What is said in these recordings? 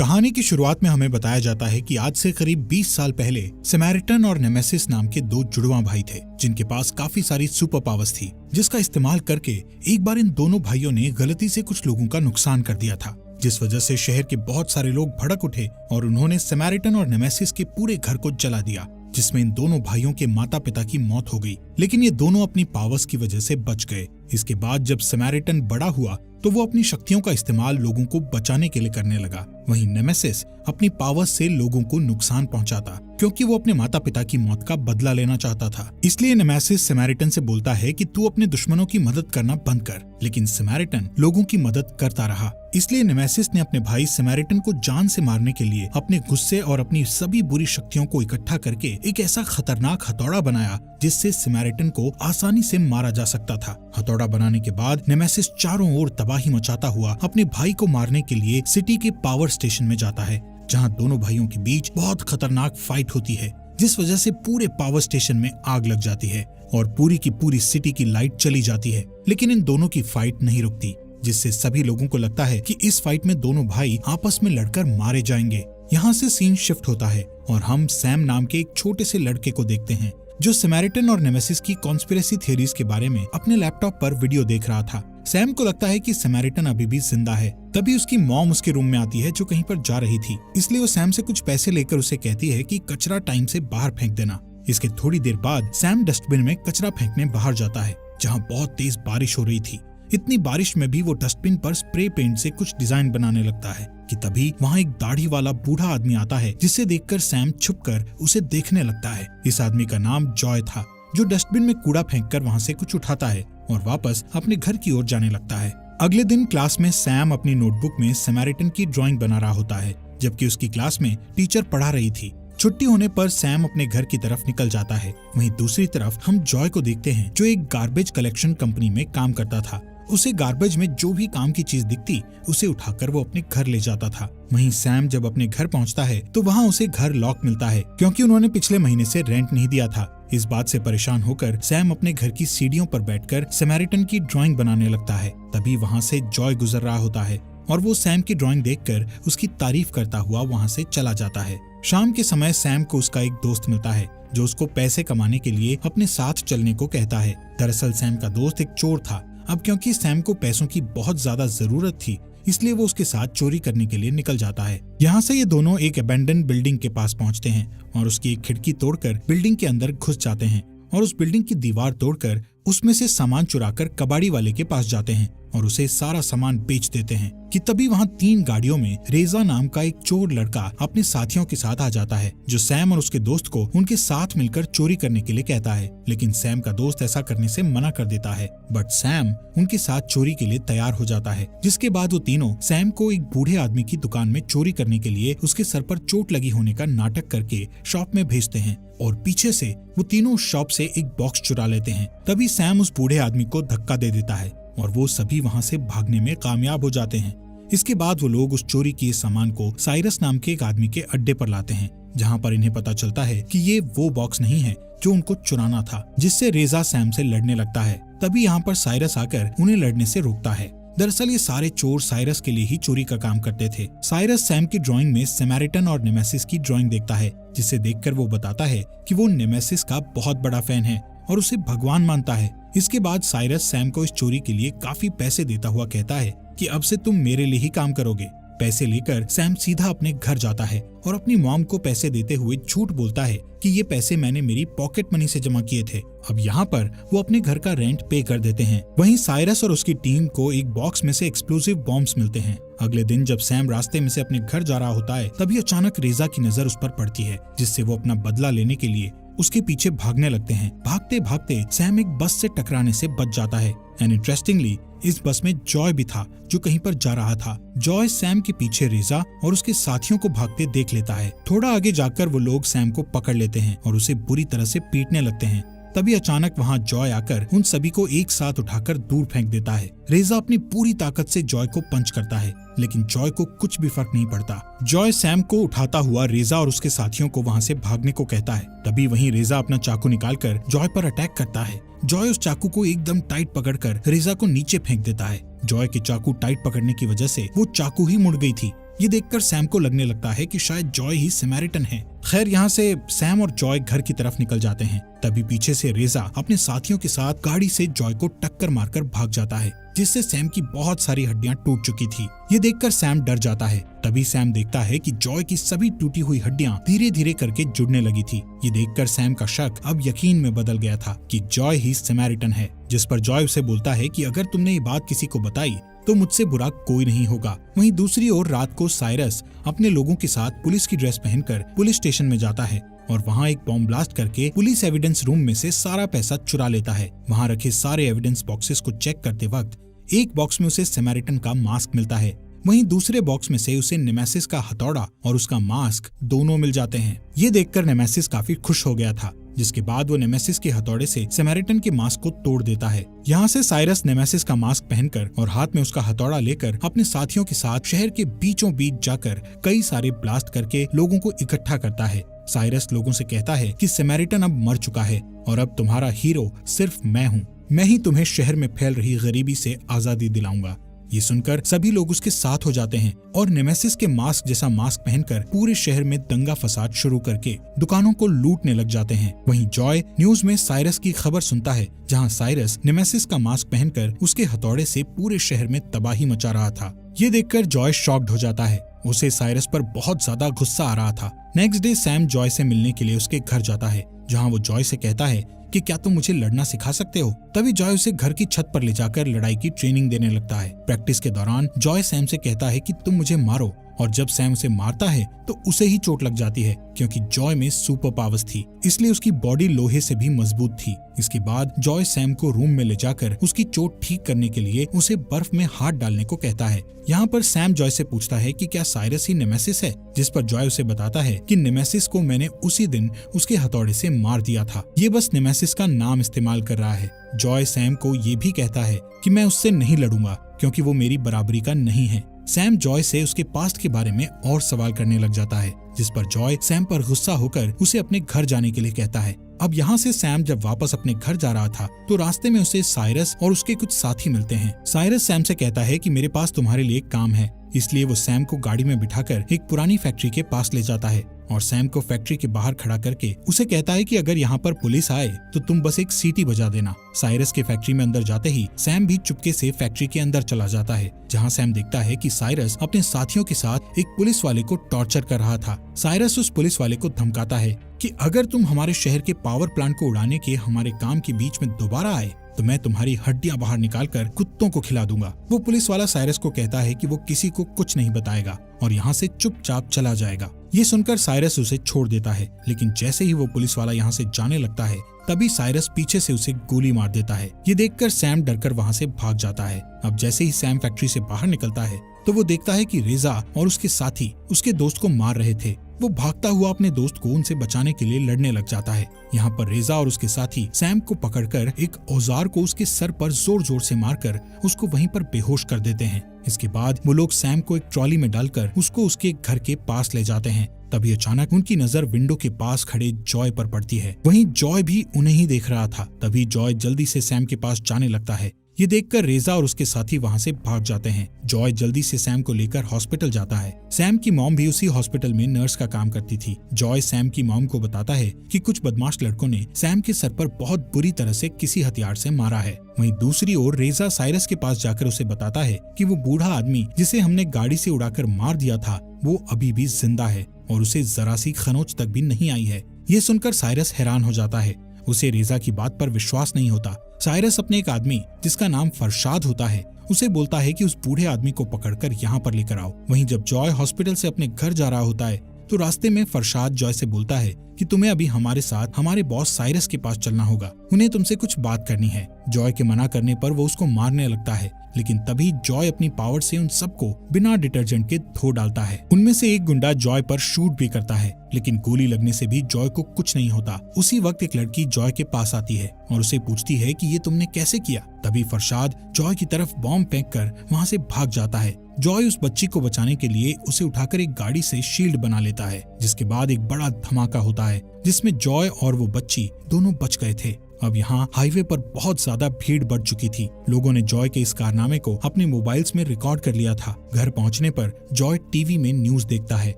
कहानी की शुरुआत में हमें बताया जाता है कि आज से करीब 20 साल पहले समैरिटन और नेमेसिस नाम के दो जुड़वा भाई थे जिनके पास काफी सारी सुपर पावर्स थी, जिसका इस्तेमाल करके एक बार इन दोनों भाइयों ने गलती से कुछ लोगों का नुकसान कर दिया था, जिस वजह से शहर के बहुत सारे लोग भड़क उठे और उन्होंने समैरिटन और नेमेसिस के पूरे घर को जला दिया, जिसमें इन दोनों भाइयों के माता पिता की मौत हो गई। लेकिन ये दोनों अपनी पावर्स की वजह से बच गए। इसके बाद जब समैरिटन बड़ा हुआ तो वो अपनी शक्तियों का इस्तेमाल लोगों को बचाने के लिए करने लगा। वहीं नेमेसिस अपनी पावर्स से लोगों को नुकसान पहुंचाता, क्योंकि वो अपने माता पिता की मौत का बदला लेना चाहता था। इसलिए नेमेसिस समैरिटन से बोलता है कि तू अपने दुश्मनों की मदद करना बंद कर, लेकिन समैरिटन लोगों की मदद करता रहा। इसलिए नेमेसिस ने अपने भाई समैरिटन को जान से मारने के लिए अपने गुस्से और अपनी सभी बुरी शक्तियों को इकट्ठा करके एक ऐसा खतरनाक हथौड़ा बनाया जिससे समैरिटन को आसानी से मारा जा सकता था। हथौड़ा बनाने के बाद नेमेसिस चारों ओर तबाही मचाता हुआ अपने भाई को मारने के लिए सिटी के पावर स्टेशन में जाता है, जहां दोनों भाइयों के बीच बहुत खतरनाक फाइट होती है, जिस वजह से पूरे पावर स्टेशन में आग लग जाती है और पूरी की पूरी सिटी की लाइट चली जाती है। लेकिन इन दोनों की फाइट नहीं रुकती, जिससे सभी लोगों को लगता है कि इस फाइट में दोनों भाई आपस में लड़कर मारे जाएंगे। यहाँ से सीन शिफ्ट होता है और हम सैम नाम के एक छोटे से लड़के को देखते हैं जो समैरिटन और नेमेसिस की कॉन्स्पिरेसी थियरीज के बारे में अपने लैपटॉप पर वीडियो देख रहा था। सैम को लगता है कि समैरिटन अभी भी जिंदा है। तभी उसकी मॉम उसके रूम में आती है जो कहीं पर जा रही थी, इसलिए वो सैम से कुछ पैसे लेकर उसे कहती है कि कचरा टाइम से बाहर फेंक देना। इसके थोड़ी देर बाद सैम डस्टबिन में कचरा फेंकने बाहर जाता है, जहाँ बहुत तेज बारिश हो रही थी। इतनी बारिश में भी वो डस्टबिन पर स्प्रे पेंट से कुछ डिजाइन बनाने लगता है कि तभी वहाँ एक दाढ़ी वाला बूढ़ा आदमी आता है, जिसे देखकर सैम छुपकर उसे देखने लगता है। इस आदमी का नाम जॉय था, जो डस्टबिन में कूड़ा फेंककर वहाँ से कुछ उठाता है और वापस अपने घर की ओर जाने लगता है। अगले दिन क्लास में सैम अपनी नोटबुक में समैरिटन की ड्राइंग बना रहा होता है, जबकि उसकी क्लास में टीचर पढ़ा रही थी। छुट्टी होने पर सैम अपने घर की तरफ निकल जाता है। वहीं दूसरी तरफ हम जॉय को देखते हैं, जो एक गार्बेज कलेक्शन कंपनी में काम करता था। उसे गार्बेज में जो भी काम की चीज दिखती उसे उठाकर वो अपने घर ले जाता था। वहीं सैम जब अपने घर पहुंचता है तो वहां उसे घर लॉक मिलता है, क्योंकि उन्होंने पिछले महीने से रेंट नहीं दिया था। इस बात से परेशान होकर सैम अपने घर की सीढ़ियों पर बैठकर समैरिटन की ड्राइंग बनाने लगता है। तभी वहां से जॉय गुजर रहा होता है और वो सैम की ड्राइंग देखकर उसकी तारीफ करता हुआ वहां से चला जाता है। शाम के समय सैम को उसका एक दोस्त मिलता है, जो उसको पैसे कमाने के लिए अपने साथ चलने को कहता है। दरअसल सैम का दोस्त एक चोर था। अब क्योंकि सैम को पैसों की बहुत ज्यादा जरूरत थी, इसलिए वो उसके साथ चोरी करने के लिए निकल जाता है। यहाँ से ये दोनों एक अबेंडन बिल्डिंग के पास पहुँचते हैं और उसकी एक खिड़की तोड़कर बिल्डिंग के अंदर घुस जाते हैं और उस बिल्डिंग की दीवार तोड़कर उसमें से सामान चुराकर कबाड़ी वाले के पास जाते हैं और उसे सारा सामान बेच देते हैं। कि तभी वहाँ 3 गाड़ियों में रेजा नाम का एक चोर लड़का अपने साथियों के साथ आ जाता है, जो सैम और उसके दोस्त को उनके साथ मिलकर चोरी करने के लिए कहता है। लेकिन सैम का दोस्त ऐसा करने से मना कर देता है, बट सैम उनके साथ चोरी के लिए तैयार हो जाता है। जिसके बाद वो तीनों सैम को एक बूढ़े आदमी की दुकान में चोरी करने के लिए उसके सर पर चोट लगी होने का नाटक करके शॉप में भेजते हैं और पीछे से वो तीनों शॉप से एक बॉक्स चुरा लेते हैं। तभी सैम उस बूढ़े आदमी को धक्का दे देता है और वो सभी वहाँ से भागने में कामयाब हो जाते हैं। इसके बाद वो लोग उस चोरी किए सामान को साइरस नाम के एक आदमी के अड्डे पर लाते हैं, जहाँ पर इन्हें पता चलता है कि ये वो बॉक्स नहीं है जो उनको चुराना था, जिससे रेजा सैम से लड़ने लगता है। तभी यहाँ पर साइरस आकर उन्हें लड़ने से रोकता है। दरअसल ये सारे चोर साइरस के लिए ही चोरी का काम करते थे। साइरस सैम की ड्राइंग में समैरिटन और नेमेसिस की ड्राइंग देखता है, जिसे देखकर वो बताता है कि वो नेमेसिस का बहुत बड़ा फैन है और उसे भगवान मानता है। इसके बाद साइरस सैम को इस चोरी के लिए काफी पैसे देता हुआ कहता है कि अब से तुम मेरे लिए ही काम करोगे। पैसे लेकर सैम सीधा अपने घर जाता है और अपनी मॉम को पैसे देते हुए झूठ बोलता है कि ये पैसे मैंने मेरी पॉकेट मनी से जमा किए थे। अब यहाँ पर वो अपने घर का रेंट पे कर देते हैं। वहीं साइरस और उसकी टीम को एक बॉक्स में से एक्सप्लोसिव बॉम्ब्स मिलते हैं। अगले दिन जब सैम रास्ते में से अपने घर जा रहा होता है, तभी अचानक रेजा की नजर उस पर पड़ती है, जिससे वो अपना बदला लेने के लिए उसके पीछे भागने लगते हैं। भागते भागते सैम एक बस से टकराने से बच जाता है। एंड इंटरेस्टिंगली इस बस में जॉय भी था, जो कहीं पर जा रहा था। जॉय सैम के पीछे रेजा और उसके साथियों को भागते देख लेता है। थोड़ा आगे जाकर वो लोग सैम को पकड़ लेते हैं और उसे बुरी तरह से पीटने लगते हैं। तभी अचानक वहाँ जॉय आकर उन सभी को एक साथ उठाकर दूर फेंक देता है। रेजा अपनी पूरी ताकत से जॉय को पंच करता है, लेकिन जॉय को कुछ भी फर्क नहीं पड़ता। जॉय सैम को उठाता हुआ रेजा और उसके साथियों को वहाँ से भागने को कहता है। तभी वहीं रेजा अपना चाकू निकालकर जॉय पर अटैक करता है। जॉय उस चाकू को एकदम टाइट पकड़कर रेजा को नीचे फेंक देता है। जॉय के चाकू टाइट पकड़ने की वजह से वो चाकू ही मुड़ गई थी, ये देखकर सैम को लगने लगता है कि शायद जॉय ही समैरिटन है। खैर यहाँ से सैम और जॉय घर की तरफ निकल जाते हैं। तभी पीछे से रेजा अपने साथियों के साथ गाड़ी से जॉय को टक्कर मारकर भाग जाता है, जिससे सैम की बहुत सारी हड्डियां टूट चुकी थी। ये देखकर सैम डर जाता है। तभी सैम देखता है कि जॉय की सभी टूटी हुई हड्डियां धीरे धीरे करके जुड़ने लगी थी। ये देखकर सैम का शक अब यकीन में बदल गया था कि जॉय ही समैरिटन है, जिस पर जॉय उसे बोलता है कि अगर तुमने ये बात किसी को बताई तो मुझसे बुरा कोई नहीं होगा। वहीं दूसरी ओर रात को साइरस अपने लोगों के साथ पुलिस की ड्रेस पहनकर पुलिस स्टेशन में जाता है और वहाँ एक बॉम्ब ब्लास्ट करके पुलिस एविडेंस रूम में से सारा पैसा चुरा लेता है। वहाँ रखे सारे एविडेंस बॉक्सेस को चेक करते वक्त एक बॉक्स में उसे समैरिटन का मास्क मिलता है, वहीं दूसरे बॉक्स में से उसे नेमेसिस का हथौड़ा और उसका मास्क दोनों मिल जाते हैं। ये देखकर नेमेसिस काफी खुश हो गया था, जिसके बाद वो नेमेसिस के हथौड़े से समैरिटन के मास्क को तोड़ देता है। यहाँ से साइरस नेमेसिस का मास्क पहनकर और हाथ में उसका हथौड़ा लेकर अपने साथियों के साथ शहर के बीचों बीच जाकर कई सारे ब्लास्ट करके लोगों को इकट्ठा करता है। साइरस लोगों से कहता है कि समैरिटन अब मर चुका है और अब तुम्हारा हीरो सिर्फ मैं हूँ। मैं ही तुम्हें शहर में फैल रही गरीबी से आजादी दिलाऊंगा। ये सुनकर सभी लोग उसके साथ हो जाते हैं और नेमेसिस के मास्क जैसा मास्क पहनकर पूरे शहर में दंगा फसाद शुरू करके दुकानों को लूटने लग जाते हैं। वहीं जॉय न्यूज में साइरस की खबर सुनता है, जहां साइरस नेमेसिस का मास्क पहनकर उसके हथौड़े से पूरे शहर में तबाही मचा रहा था। ये देखकर जॉय शॉक्ड हो जाता है। उसे साइरस पर बहुत ज्यादा गुस्सा आ रहा था। नेक्स्ट डे सैम जॉय से मिलने के लिए उसके घर जाता है, जहाँ वो जॉय से कहता है कि क्या तुम मुझे लड़ना सिखा सकते हो। तभी जॉय उसे घर की छत पर ले जाकर लड़ाई की ट्रेनिंग देने लगता है। प्रैक्टिस के दौरान जॉय सैम से कहता है कि तुम मुझे मारो, और जब सैम उसे मारता है तो उसे ही चोट लग जाती है, क्योंकि जॉय में सुपर पावर्स थी, इसलिए उसकी बॉडी लोहे से भी मजबूत थी। इसके बाद जॉय सैम को रूम में ले जाकर उसकी चोट ठीक करने के लिए उसे बर्फ में हाथ डालने को कहता है। यहाँ पर सैम जॉय से पूछता है कि क्या साइरस ही नेमेसिस है, जिस पर जॉय उसे बताता है कि नेमेसिस को मैंने उसी दिन उसके हथौड़े से मार दिया था, ये बस नेमेसिस का नाम इस्तेमाल कर रहा है। जॉय सैम को ये भी कहता है कि मैं उससे नहीं लड़ूंगा क्योंकि वो मेरी बराबरी का नहीं है। सैम जॉय से उसके पास्ट के बारे में और सवाल करने लग जाता है, जिस पर जॉय सैम पर गुस्सा होकर उसे अपने घर जाने के लिए कहता है। अब यहाँ से सैम जब वापस अपने घर जा रहा था तो रास्ते में उसे साइरस और उसके कुछ साथी मिलते हैं। साइरस सैम से कहता है कि मेरे पास तुम्हारे लिए एक काम है, इसलिए वो सैम को गाड़ी में बिठाकर एक पुरानी फैक्ट्री के पास ले जाता है और सैम को फैक्ट्री के बाहर खड़ा करके उसे कहता है कि अगर यहाँ पर पुलिस आए तो तुम बस एक सीटी बजा देना। साइरस के फैक्ट्री में अंदर जाते ही सैम भी चुपके से फैक्ट्री के अंदर चला जाता है, जहाँ सैम देखता है कि साइरस अपने साथियों के साथ एक पुलिस वाले को टॉर्चर कर रहा था। साइरस उस पुलिस वाले को धमकाता है कि अगर तुम हमारे शहर के पावर प्लांट को उड़ाने के हमारे काम के बीच में दोबारा आए तो मैं तुम्हारी हड्डियां बाहर निकालकर कुत्तों को खिला दूंगा। वो पुलिस वाला साइरस को कहता है कि वो किसी को कुछ नहीं बताएगा और यहाँ से चुपचाप चला जाएगा। ये सुनकर साइरस उसे छोड़ देता है, लेकिन जैसे ही वो पुलिस वाला यहाँ से जाने लगता है तभी साइरस पीछे से उसे गोली मार देता है। ये देखकर सैम डरकर वहाँ से भाग जाता है। अब जैसे ही सैम फैक्ट्री से बाहर निकलता है तो वो देखता है कि रेजा और उसके साथी उसके दोस्त को मार रहे थे। वो भागता हुआ अपने दोस्त को उनसे बचाने के लिए लड़ने लग जाता है। यहाँ पर रेजा और उसके साथी सैम को पकड़कर एक औजार को उसके सर पर जोर जोर से मारकर उसको वहीं पर बेहोश कर देते हैं। इसके बाद वो लोग सैम को एक ट्रॉली में डालकर उसको उसके घर के पास ले जाते हैं। तभी अचानक उनकी नजर विंडो के पास खड़े जॉय पर पड़ती है। वहीं जॉय भी उन्हें ही देख रहा था। तभी जॉय जल्दी से सैम के पास जाने लगता है। ये देखकर रेजा और उसके साथी वहाँ से भाग जाते हैं। जॉय जल्दी से सैम को लेकर हॉस्पिटल जाता है। सैम की मॉम भी उसी हॉस्पिटल में नर्स का काम करती थी। जॉय सैम की मॉम को बताता है कि कुछ बदमाश लड़कों ने सैम के सर पर बहुत बुरी तरह से किसी हथियार से मारा है। वहीं दूसरी ओर रेजा साइरस के पास जाकर उसे बताता है कि वो बूढ़ा आदमी जिसे हमने गाड़ी से उड़ाकर मार दिया था वो अभी भी जिंदा है और उसे जरा सी खरोंच तक भी नहीं आई है। ये सुनकर साइरस हैरान हो जाता है। उसे रेजा की बात पर विश्वास नहीं होता। साइरस अपने एक आदमी जिसका नाम फरशाद होता है उसे बोलता है कि उस बूढ़े आदमी को पकड़कर यहाँ पर लेकर आओ। वहीं जब जॉय हॉस्पिटल से अपने घर जा रहा होता है तो रास्ते में फरशाद जॉय से बोलता है कि तुम्हें अभी हमारे साथ हमारे बॉस साइरस के पास चलना होगा, उन्हें तुमसे कुछ बात करनी है। जॉय के मना करने पर वो उसको मारने लगता है, लेकिन तभी जॉय अपनी पावर से उन सबको बिना डिटर्जेंट के धो डालता है। उनमें से एक गुंडा जॉय पर शूट भी करता है, लेकिन गोली लगने से भी जॉय को कुछ नहीं होता। उसी वक्त एक लड़की जॉय के पास आती है और उसे पूछती है कि ये तुमने कैसे किया। तभी फरशाद जॉय की तरफ बॉम्ब फेंककर वहाँ से भाग जाता है। जॉय उस बच्ची को बचाने के लिए उसे उठाकर एक गाड़ी से शील्ड बना लेता है, जिसके बाद एक बड़ा धमाका होता है जिसमें जॉय और वो बच्ची दोनों बच गए थे। अब यहाँ हाईवे पर बहुत ज्यादा भीड़ बढ़ चुकी थी। लोगों ने जॉय के इस कारनामे को अपने मोबाइल्स में रिकॉर्ड कर लिया था। घर पहुंचने पर जॉय टीवी में न्यूज देखता है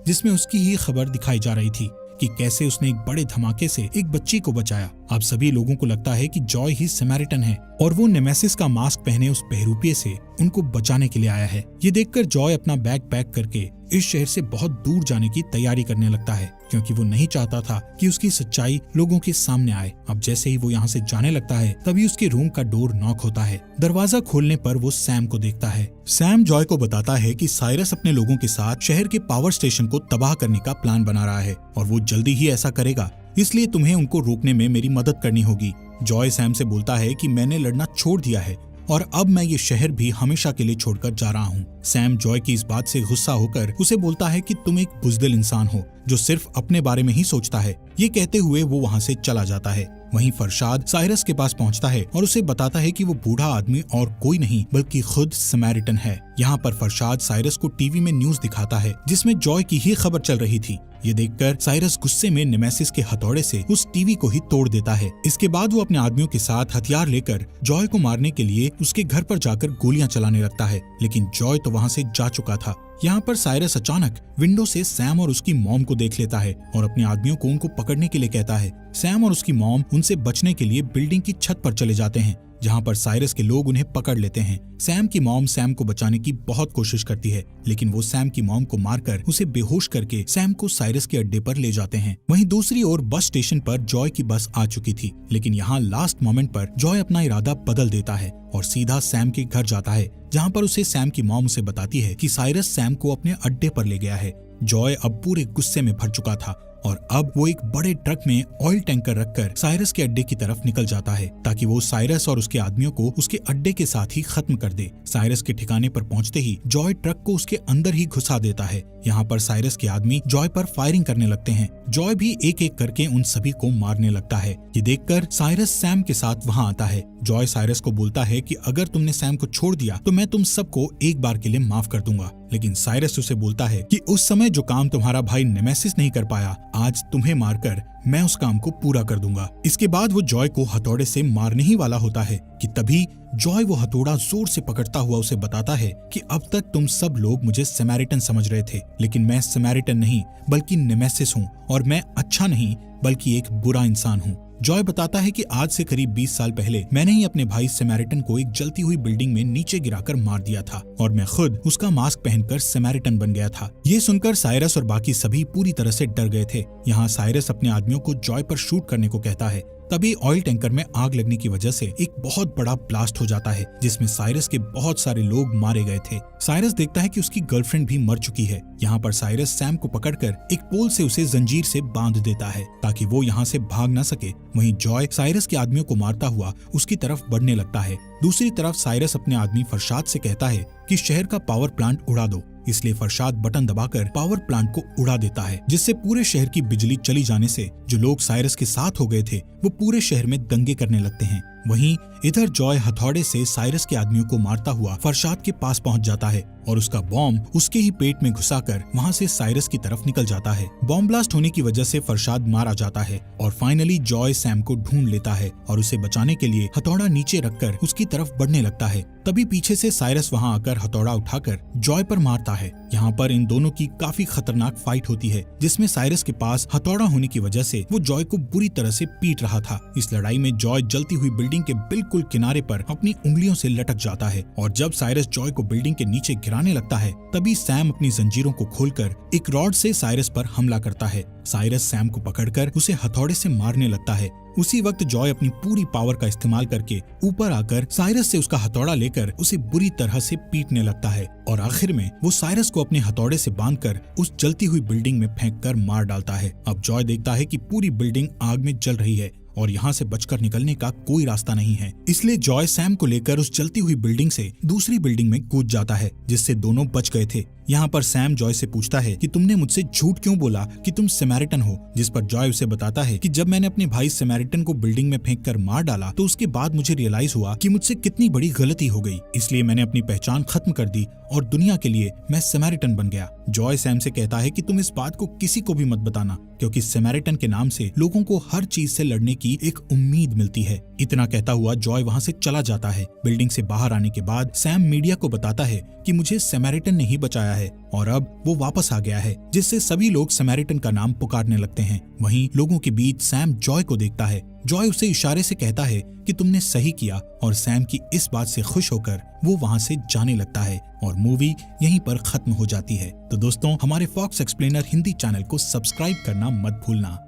जिसमें उसकी ही खबर दिखाई जा रही थी कि कैसे उसने एक बड़े धमाके से एक बच्ची को बचाया। अब सभी लोगों को लगता है कि जॉय ही समैरिटन है और वो नेमेसिस का मास्क पहने उस बहरूपिये से उनको बचाने के लिए आया है। ये देखकर जॉय अपना बैग पैक करके इस शहर से बहुत दूर जाने की तैयारी करने लगता है, क्योंकि वो नहीं चाहता था कि उसकी सच्चाई लोगों के सामने आए। अब जैसे ही वो यहाँ से जाने लगता है तभी उसके रूम का डोर नॉक होता है। दरवाजा खोलने पर वो सैम को देखता है। सैम जॉय को बताता है कि साइरस अपने लोगों के साथ शहर के पावर स्टेशन को तबाह करने का प्लान बना रहा है और वो जल्दी ही ऐसा करेगा, इसलिए तुम्हें उनको रोकने में मेरी मदद करनी होगी। जॉय सैम से बोलता है कि मैंने लड़ना छोड़ दिया है और अब मैं ये शहर भी हमेशा के लिए छोड़कर जा रहा हूँ। सैम जॉय की इस बात से गुस्सा होकर उसे बोलता है कि तुम एक बुज़दिल इंसान हो जो सिर्फ अपने बारे में ही सोचता है। ये कहते हुए वो वहाँ से चला जाता है। वहीं फरशाद साइरस के पास पहुंचता है और उसे बताता है कि वो बूढ़ा आदमी और कोई नहीं बल्कि खुद समैरिटन है। यहाँ पर फरशाद साइरस को टीवी में न्यूज दिखाता है जिसमें जॉय की ही खबर चल रही थी। ये देखकर साइरस गुस्से में नेमेसिस के हथौड़े से उस टीवी को ही तोड़ देता है। इसके बाद वो अपने आदमियों के साथ हथियार लेकर जॉय को मारने के लिए उसके घर पर जाकर गोलियां चलाने लगता है, लेकिन जॉय तो वहाँ से जा चुका था। यहाँ पर साइरस अचानक विंडो से सैम और उसकी मॉम को देख लेता है और अपने आदमियों को उनको पकड़ने के लिए कहता है। सैम और उसकी मॉम उनसे बचने के लिए बिल्डिंग की छत पर चले जाते हैं, जहाँ पर साइरस के लोग उन्हें पकड़ लेते हैं। सैम की मॉम सैम को बचाने की बहुत कोशिश करती है, लेकिन वो सैम की मॉम को मारकर उसे बेहोश करके सैम को साइरस के अड्डे पर ले जाते हैं। वहीं दूसरी ओर बस स्टेशन पर जॉय की बस आ चुकी थी, लेकिन यहाँ लास्ट मोमेंट पर जॉय अपना इरादा बदल देता है और सीधा सैम के घर जाता है, जहाँ पर उसे सैम की मॉम उसे बताती है कि साइरस सैम को अपने अड्डे पर ले गया है। जॉय अब पूरे गुस्से में भर चुका था और अब वो एक बड़े ट्रक में ऑयल टैंकर रखकर साइरस के अड्डे की तरफ निकल जाता है ताकि वो साइरस और उसके आदमियों को उसके अड्डे के साथ ही खत्म कर दे। साइरस के ठिकाने पर पहुंचते ही जॉय ट्रक को उसके अंदर ही घुसा देता है। यहाँ पर साइरस के आदमी जॉय पर फायरिंग करने लगते हैं। जॉय भी एक एक करके उन सभी को मारने लगता है। ये देखकर साइरस सैम के साथ वहाँ आता है। जॉय साइरस को बोलता है कि अगर तुमने सैम को छोड़ दिया तो मैं तुम सबको एक बार के लिए माफ कर दूंगा, लेकिन साइरस उसे बोलता है कि उस समय जो काम तुम्हारा भाई नेमेसिस नहीं कर पाया, आज तुम्हें मारकर मैं उस काम को पूरा कर दूंगा। इसके बाद वो जॉय को हथौड़े से मारने ही वाला होता है कि तभी जॉय वो हथौड़ा जोर से पकड़ता हुआ उसे बताता है कि अब तक तुम सब लोग मुझे समैरिटन समझ रहे थे, लेकिन मैं समैरिटन नहीं बल्कि नेमेसिस हूँ और मैं अच्छा नहीं बल्कि एक बुरा इंसान हूँ। जॉय बताता है कि आज से करीब 20 साल पहले मैंने ही अपने भाई समैरिटन को एक जलती हुई बिल्डिंग में नीचे गिराकर मार दिया था और मैं खुद उसका मास्क पहनकर समैरिटन बन गया था। ये सुनकर साइरस और बाकी सभी पूरी तरह से डर गए थे। यहाँ साइरस अपने आदमियों को जॉय पर शूट करने को कहता है। तभी ऑयल टैंकर में आग लगने की वजह से एक बहुत बड़ा ब्लास्ट हो जाता है जिसमें साइरस के बहुत सारे लोग मारे गए थे। साइरस देखता है कि उसकी गर्लफ्रेंड भी मर चुकी है। यहाँ पर साइरस सैम को पकड़कर एक पोल से उसे जंजीर से बांध देता है ताकि वो यहाँ से भाग न सके। वहीं जॉय साइरस के आदमियों को मारता हुआ उसकी तरफ बढ़ने लगता है। दूसरी तरफ साइरस अपने आदमी फरशाद से कहता है कि शहर का पावर प्लांट उड़ा दो, इसलिए फरशाद बटन दबाकर पावर प्लांट को उड़ा देता है, जिससे पूरे शहर की बिजली चली जाने से जो लोग साइरस के साथ हो गए थे वो पूरे शहर में दंगे करने लगते हैं। वहीं इधर जॉय हथौड़े से साइरस के आदमियों को मारता हुआ फरशाद के पास पहुंच जाता है और उसका बॉम्ब उसके ही पेट में घुसाकर वहां से साइरस की तरफ निकल जाता है। बॉम्ब ब्लास्ट होने की वजह से फरशाद मारा जाता है और फाइनली जॉय सैम को ढूंढ लेता है और उसे बचाने के लिए हथौड़ा नीचे रखकर उसकी तरफ बढ़ने लगता है। तभी पीछे से साइरस वहां आकर हथौड़ा उठाकर जॉय पर मारता है। यहाँ पर इन दोनों की काफी खतरनाक फाइट होती है जिसमें साइरस के पास हथौड़ा होने की वजह से वो जॉय को बुरी तरह से पीट रहा था। इस लड़ाई में जॉय जलती हुई बिल्डिंग के बिल्कुल किनारे पर अपनी उंगलियों से लटक जाता है और जब साइरस जॉय को बिल्डिंग के नीचे गिराने लगता है तभी सैम अपनी जंजीरों को खोलकर एक रॉड से साइरस पर हमला करता है। साइरस सैम को पकड़कर उसे हथौड़े से मारने लगता है। उसी वक्त जॉय अपनी पूरी पावर का इस्तेमाल करके ऊपर आकर साइरस से उसका हथौड़ा लेकर उसे बुरी तरह से पीटने लगता है और आखिर में वो साइरस को अपने हथौड़े से बांधकर उस जलती हुई बिल्डिंग में फेंककर मार डालता है। अब जॉय देखता है कि पूरी बिल्डिंग आग में जल रही है और यहाँ से बचकर निकलने का कोई रास्ता नहीं है, इसलिए जॉय सैम को लेकर उस जलती हुई बिल्डिंग से दूसरी बिल्डिंग में कूद जाता है जिससे दोनों बच गए थे। यहाँ पर सैम जॉय से पूछता है कि तुमने मुझसे झूठ क्यों बोला कि तुम समैरिटन हो, जिस पर जॉय उसे बताता है कि जब मैंने अपने भाई समैरिटन को बिल्डिंग में फेंक कर मार डाला तो उसके बाद मुझे रियलाइज हुआ कि मुझसे कितनी बड़ी गलती हो गई, इसलिए मैंने अपनी पहचान खत्म कर दी और दुनिया के लिए मैं समैरिटन बन गया। जॉय सैम से कहता है कि तुम इस बात को किसी को भी मत बताना, क्योंकि समैरिटन के नाम से लोगों को हर चीज से लड़ने की एक उम्मीद मिलती है। इतना कहता हुआ जॉय वहाँ से चला जाता है। बिल्डिंग से बाहर आने के बाद सैम मीडिया को बताता है कि मुझे समैरिटन ने ही बचाया है और अब वो वापस आ गया है, जिससे सभी लोग समैरिटन का नाम पुकारने लगते हैं। वहीं लोगों के बीच सैम जॉय को देखता है। जॉय उसे इशारे से कहता है कि तुमने सही किया और सैम की इस बात से खुश होकर वो वहाँ से जाने लगता है और मूवी यहीं पर खत्म हो जाती है। तो दोस्तों, हमारे फॉक्स एक्सप्लेनर हिंदी चैनल को सब्सक्राइब करना मत भूलना।